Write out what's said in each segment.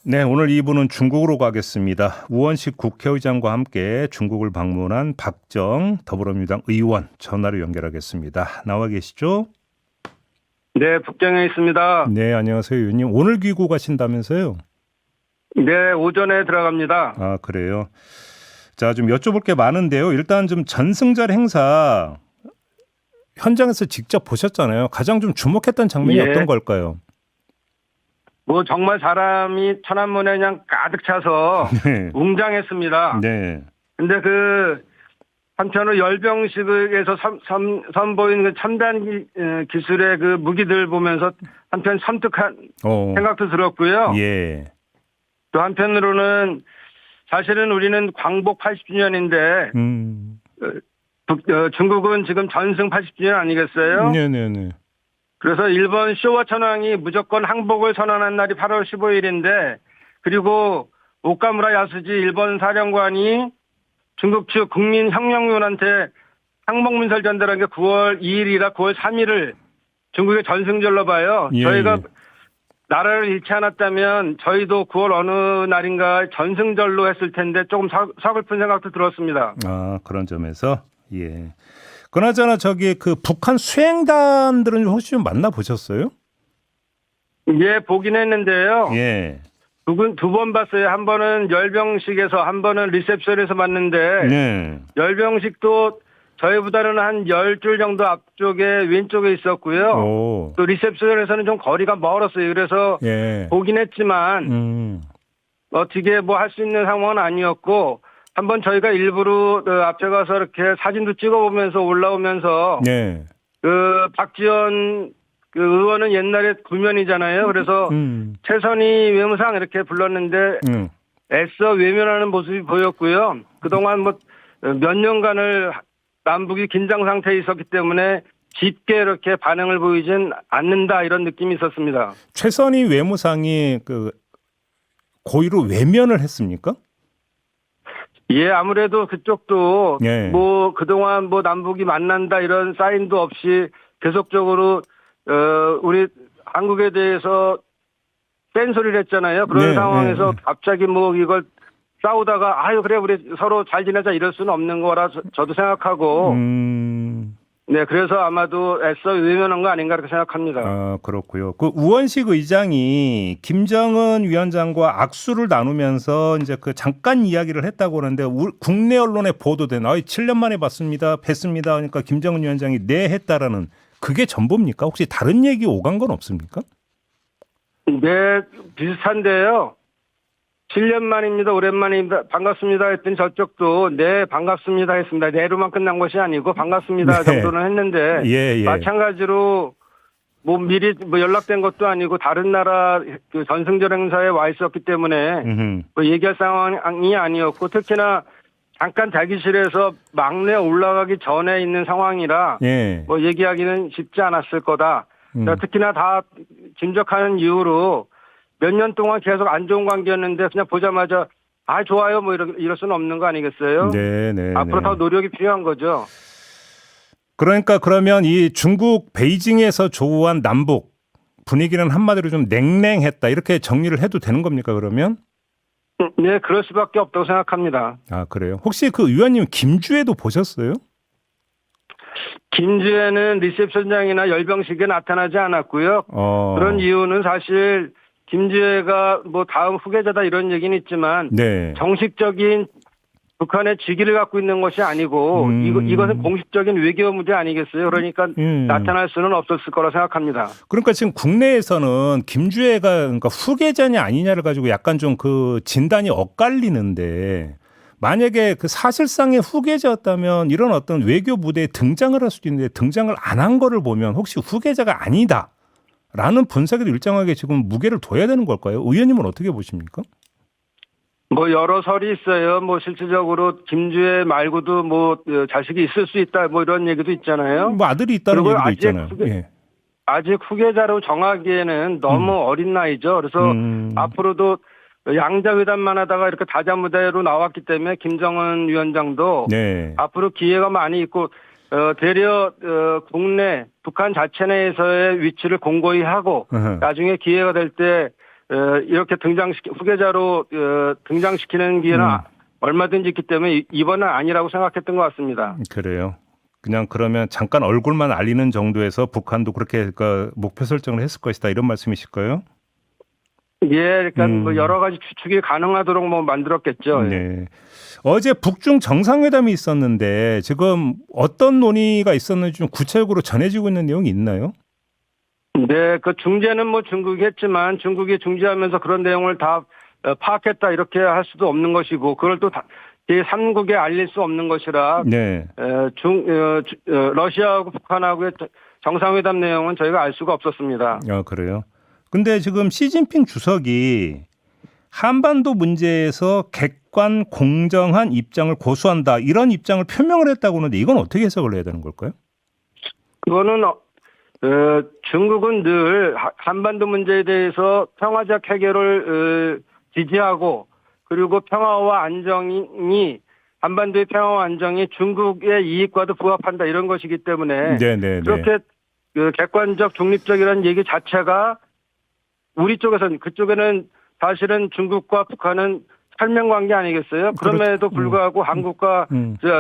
네, 오늘 2부는 중국으로 가겠습니다. 우원식 국회의장과 함께 중국을 방문한 박정 더불어민주당 의원 전화로 연결하겠습니다. 나와 계시죠? 네, 북경에 있습니다. 네, 안녕하세요, 의원님. 오늘 귀국하신다면서요? 네, 오전에 들어갑니다. 아, 그래요. 자, 좀 여쭤볼 게 많은데요. 일단 좀 전승절 행사 현장에서 직접 보셨잖아요. 가장 좀 주목했던 장면이 예. 어떤 걸까요? 뭐 정말 사람이 천안문에 그냥 가득 차서 네. 웅장했습니다. 네. 근데 그 한편으로 열병식에서 선보인 그 첨단 기술의 그 무기들 보면서 한편 섬뜩한 생각도 들었고요. 예. 또 한편으로는 사실은 우리는 광복 80주년인데 중국은 지금 전승 80주년 아니겠어요? 네네네. 그래서 일본 쇼와 천황이 무조건 항복을 선언한 날이 8월 15일인데 그리고 오카무라 야스지 일본 사령관이 중국 측 국민혁명위원한테 항복문서를 전달한 게 9월 2일이라 9월 3일을 중국의 전승절로 봐요. 예, 저희가 나라를 잃지 않았다면 저희도 9월 어느 날인가 전승절로 했을 텐데 조금 서글픈 생각도 들었습니다. 아, 그런 점에서 예. 그나저나 저기 그 북한 수행단들은 혹시 좀 만나보셨어요? 예, 보긴 했는데요. 예. 두 번 봤어요. 한 번은 열병식에서, 한 번은 리셉션에서 봤는데, 네. 열병식도 저희보다는 한 10줄 정도 앞쪽에 왼쪽에 있었고요. 오. 또 리셉션에서는 좀 거리가 멀었어요. 그래서 예. 보긴 했지만, 어떻게 뭐 할 수 있는 상황은 아니었고, 한번 저희가 일부러 앞에 가서 이렇게 사진도 찍어보면서 올라오면서, 네. 그 박지원 그 의원은 옛날에 구면이잖아요. 그래서 최선희 외무상 이렇게 불렀는데 애써 외면하는 모습이 보였고요. 그동안 뭐 몇 년간을 남북이 긴장 상태에 있었기 때문에 깊게 이렇게 반응을 보이진 않는다 이런 느낌이 있었습니다. 최선희 외무상이 그 고의로 외면을 했습니까? 예, 아무래도 그쪽도 예. 뭐 그동안 뭐 남북이 만난다 이런 사인도 없이 계속적으로 우리 한국에 대해서 센소리를 했잖아요. 그런 네, 상황에서 갑자기 뭐 이걸 싸우다가 아유 그래 우리 서로 잘 지내자 이럴 수는 없는 거라 저도 생각하고 네 그래서 아마도 애써 외면한 거 아닌가 그렇게 생각합니다. 아, 그렇고요. 그 우원식 의장이 김정은 위원장과 악수를 나누면서 이제 그 잠깐 이야기를 했다고 그러는데 국내 언론에 보도된 7년 만에 뵀습니다. 그러니까 김정은 위원장이 네 했다라는 그게 전부입니까? 혹시 다른 얘기 오간 건 없습니까? 네, 비슷한데요. 7년 만입니다. 오랜만입니다. 반갑습니다 했더니 저쪽도 네 반갑습니다 했습니다. 네로만 끝난 것이 아니고 반갑습니다 정도는 했는데 예. 마찬가지로 뭐 미리 뭐 연락된 것도 아니고 다른 나라 그 전승절 행사에 와 있었기 때문에 뭐 얘기할 상황이 아니었고 특히나 잠깐 대기실에서 막내 올라가기 전에 있는 상황이라 뭐 얘기하기는 쉽지 않았을 거다. 특히나 다 짐작하는 이유로 몇 년 동안 계속 안 좋은 관계였는데 그냥 보자마자 아 좋아요 뭐 이럴 수는 없는 거 아니겠어요? 네. 앞으로 더 노력이 필요한 거죠. 그러니까 그러면 이 중국 베이징에서 조우한 남북 분위기는 한마디로 좀 냉랭했다 이렇게 정리를 해도 되는 겁니까 그러면? 네, 그럴 수밖에 없다고 생각합니다. 아, 그래요? 혹시 그 의원님 김주애도 보셨어요? 김주애는 리셉션장이나 열병식에 나타나지 않았고요. 그런 이유는 사실 김주애가 뭐 다음 후계자다 이런 얘기는 있지만 정식적인 북한의 직위를 갖고 있는 것이 아니고 이것은 공식적인 외교 문제 아니겠어요? 그러니까 나타날 수는 없었을 거라 생각합니다. 그러니까 지금 국내에서는 김주애가 그러니까 후계자냐 아니냐를 가지고 약간 좀 그 진단이 엇갈리는데 만약에 그 사실상의 후계자였다면 이런 어떤 외교 무대에 등장을 할 수도 있는데 등장을 안 한 거를 보면 혹시 후계자가 아니다라는 분석에도 일정하게 지금 무게를 둬야 되는 걸까요? 의원님은 어떻게 보십니까? 뭐 여러 설이 있어요. 뭐 실질적으로 김주애 말고도 뭐 자식이 있을 수 있다. 뭐 이런 얘기도 있잖아요. 뭐 아들이 있다는 얘기도 있잖아요. 아직 후계자로 정하기에는 너무 어린 나이죠. 그래서 앞으로도 양자회담만 하다가 이렇게 다자무대로 나왔기 때문에 김정은 위원장도 앞으로 기회가 많이 있고 되려 국내 북한 자체 내에서의 위치를 공고히 하고 나중에 기회가 될 때 이렇게 후계자로 등장시키는 기회는 얼마든지 있기 때문에 이번은 아니라고 생각했던 것 같습니다. 그래요. 그냥 그러면 잠깐 얼굴만 알리는 정도에서 북한도 그렇게 그 목표 설정을 했을 것이다 이런 말씀이실까요? 예, 그러니까 뭐 여러 가지 추측이 가능하도록 뭐 만들었겠죠. 네. 어제 북중 정상회담이 있었는데 지금 어떤 논의가 있었는지 좀 구체적으로 전해지고 있는 내용이 있나요? 네, 그 중재는 뭐 중국이 했지만 중국이 중재하면서 그런 내용을 다 파악했다 이렇게 할 수도 없는 것이고 그걸 또 제3국에 알릴 수 없는 것이라 네. 러시아하고 북한하고의 정상회담 내용은 저희가 알 수가 없었습니다. 그래요. 근데 지금 시진핑 주석이 한반도 문제에서 객관 공정한 입장을 고수한다 이런 입장을 표명을 했다고 하는데 이건 어떻게 해석을 해야 되는 걸까요? 그거는 중국은 늘 한반도 문제에 대해서 평화적 해결을 지지하고 그리고 평화와 안정이 한반도의 평화와 안정이 중국의 이익과도 부합한다 이런 것이기 때문에 네네네. 그렇게 객관적 중립적이라는 얘기 자체가 우리 쪽에서는 그쪽에는 사실은 중국과 북한은 혈맹관계 아니겠어요? 그럼에도 불구하고 한국과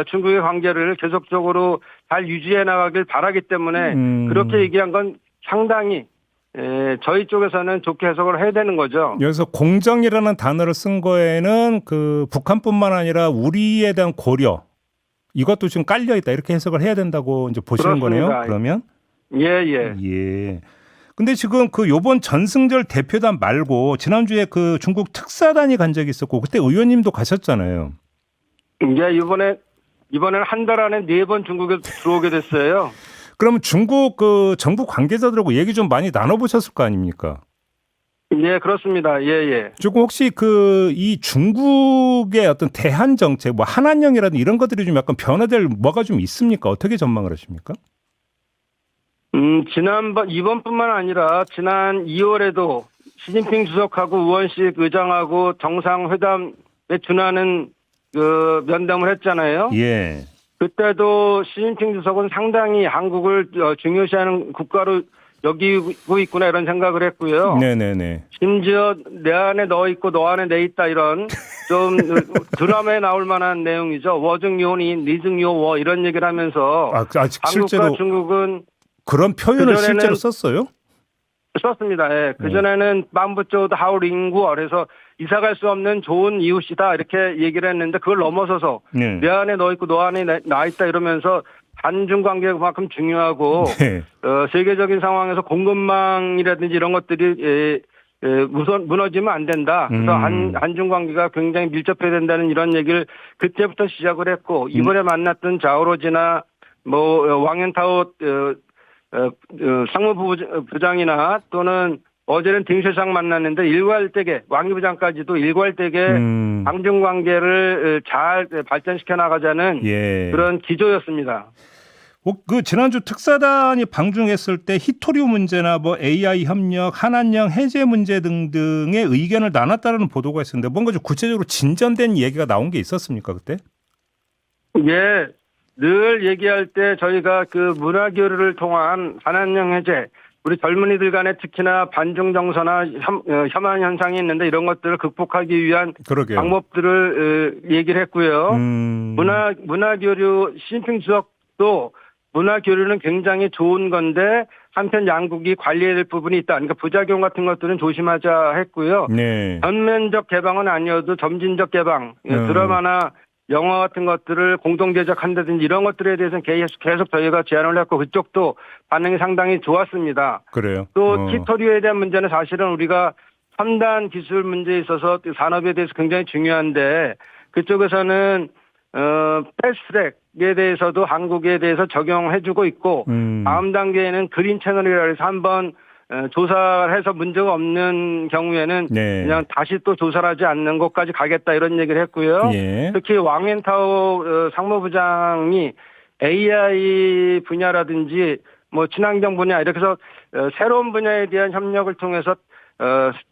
중국의 관계를 계속적으로 잘 유지해 나가길 바라기 때문에 그렇게 얘기한 건 상당히 저희 쪽에서는 좋게 해석을 해야 되는 거죠. 여기서 공정이라는 단어를 쓴 거에는 그 북한뿐만 아니라 우리에 대한 고려 이것도 지금 깔려 있다 이렇게 해석을 해야 된다고 이제 보시는 그렇습니다. 거네요. 그러면 예. 근데 지금 그 요번 전승절 대표단 말고 지난주에 그 중국 특사단이 간 적이 있었고 그때 의원님도 가셨잖아요. 이제 이번에는 한 달 안에 4번 중국에 들어오게 됐어요. 그러면 중국 그 정부 관계자들하고 얘기 좀 많이 나눠보셨을 거 아닙니까? 예, 그렇습니다. 예. 조금 혹시 그 이 중국의 어떤 대한 정책, 뭐 한한령이라든지 이런 것들이 좀 약간 변화될 뭐가 좀 있습니까? 어떻게 전망을 하십니까? 이번뿐만 아니라 지난 2월에도 시진핑 주석하고 우원식 의장하고 정상회담에 준하는 그 면담을 했잖아요. 예. 그때도 시진핑 주석은 상당히 한국을 중요시하는 국가로 여기고 있구나 이런 생각을 했고요. 네네네. 심지어 내 안에 너 있고 너 안에 내 있다 이런 좀 드라마에 나올 만한 내용이죠. 워증요니 니증요워 이런 얘기를 하면서 아직 한국과 실제로 중국은 그런 표현을 실제로 썼어요? 썼습니다. 예. 그전에는 만부쩌도 하우링구어 그래서 이사갈 수 없는 좋은 이웃이다 이렇게 얘기를 했는데 그걸 넘어서서 내 안에 너 있고 너 안에 나 있다 이러면서 한중 관계가 그만큼 중요하고 세계적인 상황에서 공급망이라든지 이런 것들이 무너지면 안 된다. 그래서 한중 관계가 굉장히 밀접해야 된다는 이런 얘기를 그때부터 시작을 했고 이번에 만났던 자오로지나 뭐 왕현타오 상무부장이나 또는 어제는 딩쉐상 만났는데 일괄되게 왕이부장까지도 일괄되게 한중 관계를 잘 발전시켜 나가자는 그런 기조였습니다. 그 지난주 특사단이 방중했을 때 히토류 문제나 뭐 AI 협력, 한한령 해제 문제 등등의 의견을 나눴다는 보도가 있었는데 뭔가 좀 구체적으로 진전된 얘기가 나온 게 있었습니까 그때? 예, 늘 얘기할 때 저희가 그 문화교류를 통한 한한령 해제 우리 젊은이들 간에 특히나 반중 정서나 혐한 현상이 있는데 이런 것들을 극복하기 위한 방법들을 얘기를 했고요. 문화교류 시진핑 주석도 문화교류는 굉장히 좋은 건데 한편 양국이 관리해야 될 부분이 있다. 그러니까 부작용 같은 것들은 조심하자 했고요. 전면적 개방은 아니어도 점진적 개방, 드라마나 영화 같은 것들을 공동 제작한다든지 이런 것들에 대해서는 계속 저희가 제안을 했고 그쪽도 반응이 상당히 좋았습니다. 그래요. 또 히토류에 대한 문제는 사실은 우리가 첨단 기술 문제에 있어서 산업에 대해서 굉장히 중요한데 그쪽에서는 패스트트랙에 대해서도 한국에 대해서 적용해주고 있고 다음 단계에는 그린 채널이라 해서 한번 조사를 해서 문제가 없는 경우에는 그냥 다시 또 조사를 하지 않는 것까지 가겠다 이런 얘기를 했고요. 특히 왕엔타오 상무부장이 AI 분야라든지 뭐 친환경 분야 이렇게 해서 새로운 분야에 대한 협력을 통해서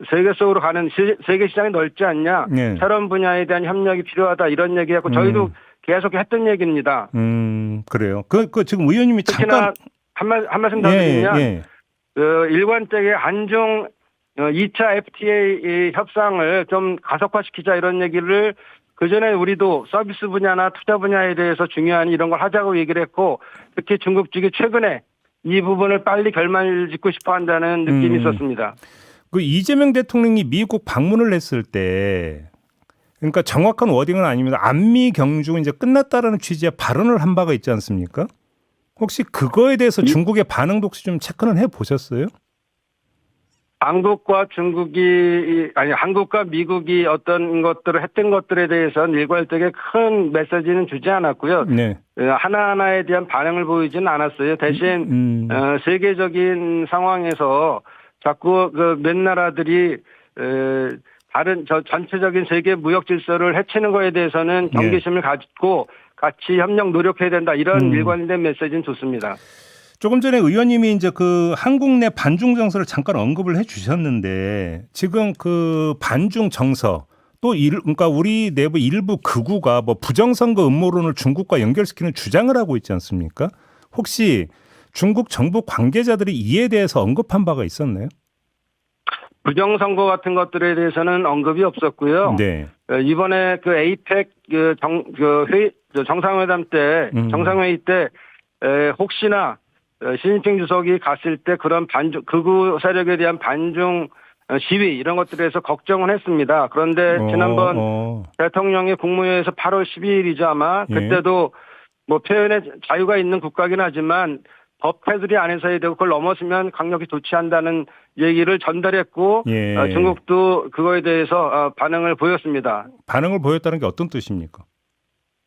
세계 속으로 가는 세계 시장이 넓지 않냐. 새로운 분야에 대한 협력이 필요하다 이런 얘기하고 저희도 계속 했던 얘기입니다. 그래요. 그 지금 의원님이 특히나 잠깐 한 말씀 더 드리면 일관되게 한중 2차 FTA 협상을 좀 가속화시키자 이런 얘기를 그전에 우리도 서비스 분야나 투자 분야에 대해서 중요한 이런 걸 하자고 얘기를 했고 특히 중국 측이 최근에 이 부분을 빨리 결말을 짓고 싶어 한다는 느낌이 있었습니다. 그 이재명 대통령이 미국 방문을 했을 때 그러니까 정확한 워딩은 아닙니다. 안미 경중은 이제 끝났다라는 취지의 발언을 한 바가 있지 않습니까? 혹시 그거에 대해서 중국의 반응도 혹시 좀 체크는 해 보셨어요? 한국과 미국이 어떤 것들을 했던 것들에 대해서는 일괄되게 큰 메시지는 주지 않았고요. 네. 하나하나에 대한 반응을 보이지는 않았어요. 대신 세계적인 상황에서 자꾸 그 몇 나라들이 다른 전체적인 세계 무역 질서를 해치는 거에 대해서는 경계심을 가지고 같이 협력 노력해야 된다. 이런 일관된 메시지는 좋습니다. 조금 전에 의원님이 이제 그 한국 내 반중 정서를 잠깐 언급을 해 주셨는데 지금 그 반중 정서 또 그러니까 우리 내부 일부 극우가 뭐 부정선거 음모론을 중국과 연결시키는 주장을 하고 있지 않습니까? 혹시 중국 정부 관계자들이 이에 대해서 언급한 바가 있었나요? 부정선거 같은 것들에 대해서는 언급이 없었고요. 네. 이번에 그 에이펙 정상회담 때 정상회의 때 혹시나 시진핑 주석이 갔을 때 그런 극우 세력에 대한 반중 시위 이런 것들에서 걱정은 했습니다. 그런데 지난번 대통령이 국무회의에서 8월 12일이죠 아마 그때도 뭐 표현의 자유가 있는 국가긴 하지만 법 테두리 안에서 해야 되고 그걸 넘어서면 강력히 조치한다는 얘기를 전달했고 중국도 그거에 대해서 반응을 보였습니다. 반응을 보였다는 게 어떤 뜻입니까?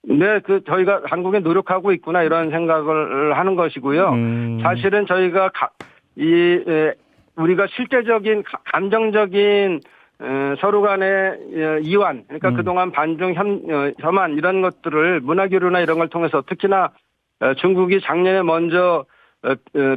네, 저희가 한국에 노력하고 있구나 이런 생각을 하는 것이고요. 사실은 저희가 우리가 실제적인 감정적인 서로 간의 이완, 그러니까 그동안 반중 혐한 이런 것들을 문화교류나 이런 걸 통해서 특히나 중국이 작년에 먼저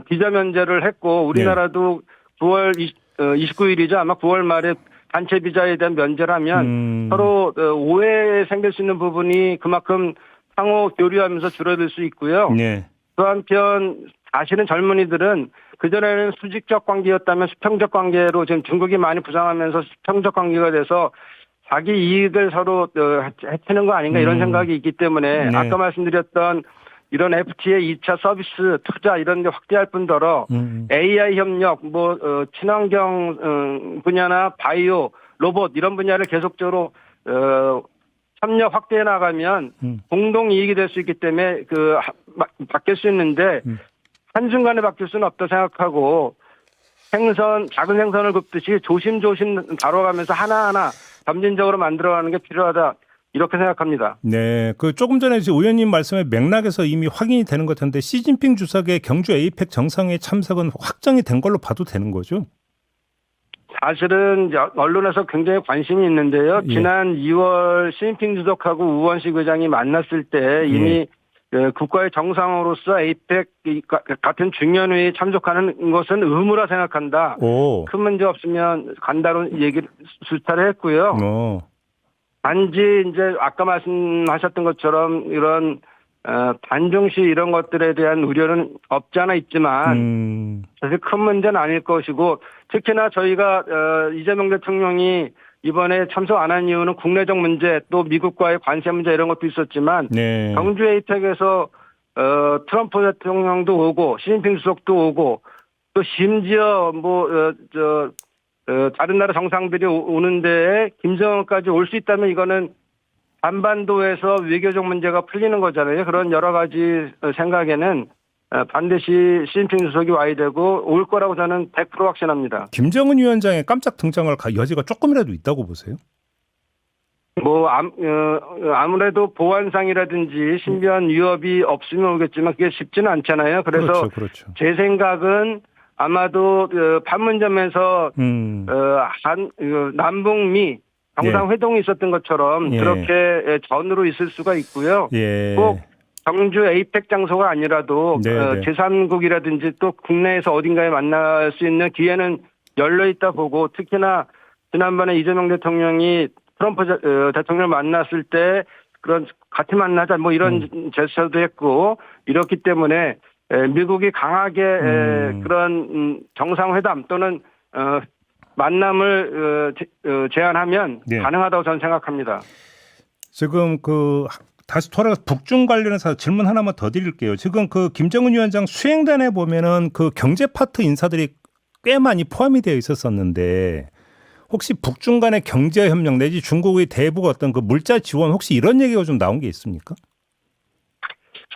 비자 면제를 했고 우리나라도 9월 29일이죠. 아마 9월 말에 단체 비자에 대한 면제를 하면 서로 오해 생길 수 있는 부분이 그만큼 상호 교류하면서 줄어들 수 있고요. 네. 또 한편 사실은 젊은이들은 그전에는 수직적 관계였다면 수평적 관계로 지금 중국이 많이 부상하면서 수평적 관계가 돼서 자기 이익을 서로 해치는 거 아닌가 이런 생각이 있기 때문에 네. 아까 말씀드렸던 이런 FTA 2차 서비스 투자 이런 데 확대할 뿐더러 AI 협력, 친환경 분야나 바이오, 로봇 이런 분야를 계속적으로 협력 확대해 나가면 공동 이익이 될 수 있기 때문에 바뀔 수 있는데 한순간에 바뀔 수는 없다 생각하고 작은 생선을 굽듯이 조심조심 다뤄가면서 하나하나 점진적으로 만들어가는 게 필요하다. 이렇게 생각합니다. 네, 그 조금 전에 의원님 말씀의 맥락에서 이미 확인이 되는 것 같은데 시진핑 주석의 경주 에이펙 정상회의 참석은 확정이 된 걸로 봐도 되는 거죠? 사실은 언론에서 굉장히 관심이 있는데요. 지난 2월 시진핑 주석하고 우원식 의장이 만났을 때 이미 국가의 정상으로서 에이펙 같은 중요한 회의에 참석하는 것은 의무라 생각한다. 큰 문제 없으면 간다로 얘기를 수차례 했고요. 단지 이제 아까 말씀하셨던 것처럼 이런 반중시 이런 것들에 대한 우려는 없지 않아 있지만 사실 큰 문제는 아닐 것이고 특히나 저희가 이재명 대통령이 이번에 참석 안 한 이유는 국내적 문제 또 미국과의 관세 문제 이런 것도 있었지만 경주 에이펙에서 트럼프 대통령도 오고 시진핑 주석도 오고 또 심지어 다른 나라 정상들이 오는데 김정은까지 올 수 있다면 이거는 한반도에서 외교적 문제가 풀리는 거잖아요. 그런 여러 가지 생각에는 반드시 시진핑 주석이 와야 되고 올 거라고 저는 100% 확신합니다. 김정은 위원장의 깜짝 등장을 여지가 조금이라도 있다고 보세요? 아무래도 보안상이라든지 신변 위협이 없으면 오겠지만 그게 쉽지는 않잖아요. 그래서 그렇죠. 제 생각은 아마도 판문점에서 남북미 정상회동이 있었던 것처럼 그렇게 전으로 있을 수가 있고요. 꼭 경주 에이펙 장소가 아니라도 제3국이라든지 또 국내에서 어딘가에 만날 수 있는 기회는 열려 있다 보고 특히나 지난번에 이재명 대통령이 트럼프 대통령을 만났을 때 그런 같이 만나자 이런 제스처도 했고 이렇기 때문에 미국이 강하게 그런 정상회담 또는 만남을 제안하면 네. 가능하다고 저는 생각합니다. 지금 다시 돌아가서 북중 관련해서 질문 하나만 더 드릴게요. 지금 김정은 위원장 수행단에 보면은 경제 파트 인사들이 꽤 많이 포함이 되어 있었었는데 혹시 북중 간의 경제 협력 내지 중국의 대북 어떤 물자 지원 혹시 이런 얘기가 좀 나온 게 있습니까?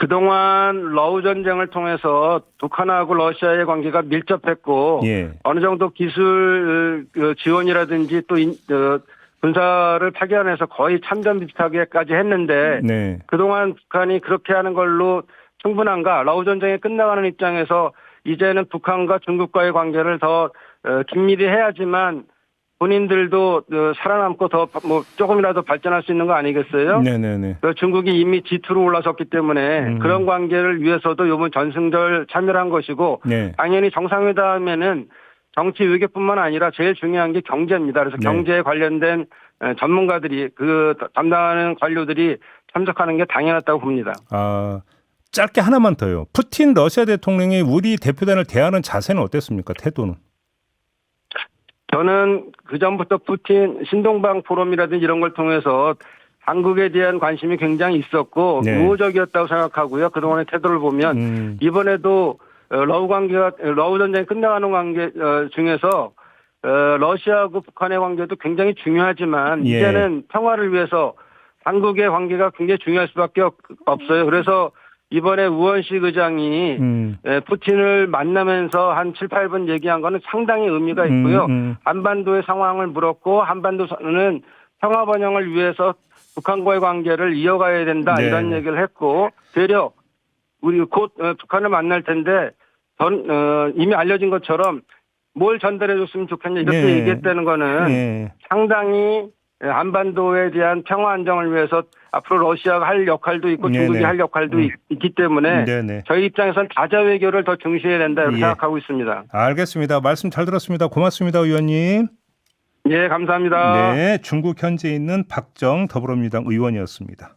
그동안 러우 전쟁을 통해서 북한하고 러시아의 관계가 밀접했고 예. 어느 정도 기술 지원이라든지 또 군사를 파견해서 거의 참전 비슷하게까지 했는데 네. 그동안 북한이 그렇게 하는 걸로 충분한가? 러우 전쟁이 끝나가는 입장에서 이제는 북한과 중국과의 관계를 더 긴밀히 해야지만 본인들도 살아남고 더 조금이라도 발전할 수 있는 거 아니겠어요? 네네네. 중국이 이미 G2로 올라섰기 때문에 그런 관계를 위해서도 이번 전승절 참여를 한 것이고 네. 당연히 정상회담에는 정치 외교뿐만 아니라 제일 중요한 게 경제입니다. 그래서 네. 경제에 관련된 전문가들이 담당하는 관료들이 참석하는 게 당연하다고 봅니다. 짧게 하나만 더요. 푸틴 러시아 대통령이 우리 대표단을 대하는 자세는 어땠습니까? 태도는? 저는 그전부터 푸틴 신동방 포럼이라든지 이런 걸 통해서 한국에 대한 관심이 굉장히 있었고 네. 우호적이었다고 생각하고요. 그동안의 태도를 보면 이번에도 러우 전쟁이 끝나가는 관계 중에서 러시아하고 북한의 관계도 굉장히 중요하지만 예. 이제는 평화를 위해서 한국의 관계가 굉장히 중요할 수밖에 없어요. 그래서 이번에 우원식 의장이 푸틴을 만나면서 한 7, 8분 얘기한 거는 상당히 의미가 있고요. 한반도의 상황을 물었고 한반도는 평화 번영을 위해서 북한과의 관계를 이어가야 된다. 네. 이런 얘기를 했고 되려 우리 곧 북한을 만날 텐데 이미 알려진 것처럼 뭘 전달해 줬으면 좋겠냐 이렇게 네. 얘기했다는 거는 네. 상당히 한반도에 대한 평화 안정을 위해서 앞으로 러시아가 할 역할도 있고 중국이 네네. 할 역할도 있기 때문에 네네. 저희 입장에서는 다자 외교를 더 중시해야 된다 이렇게 예. 생각하고 있습니다. 알겠습니다. 말씀 잘 들었습니다. 고맙습니다, 의원님. 예, 감사합니다. 네, 중국 현지에 있는 박정 더불어민주당 의원이었습니다.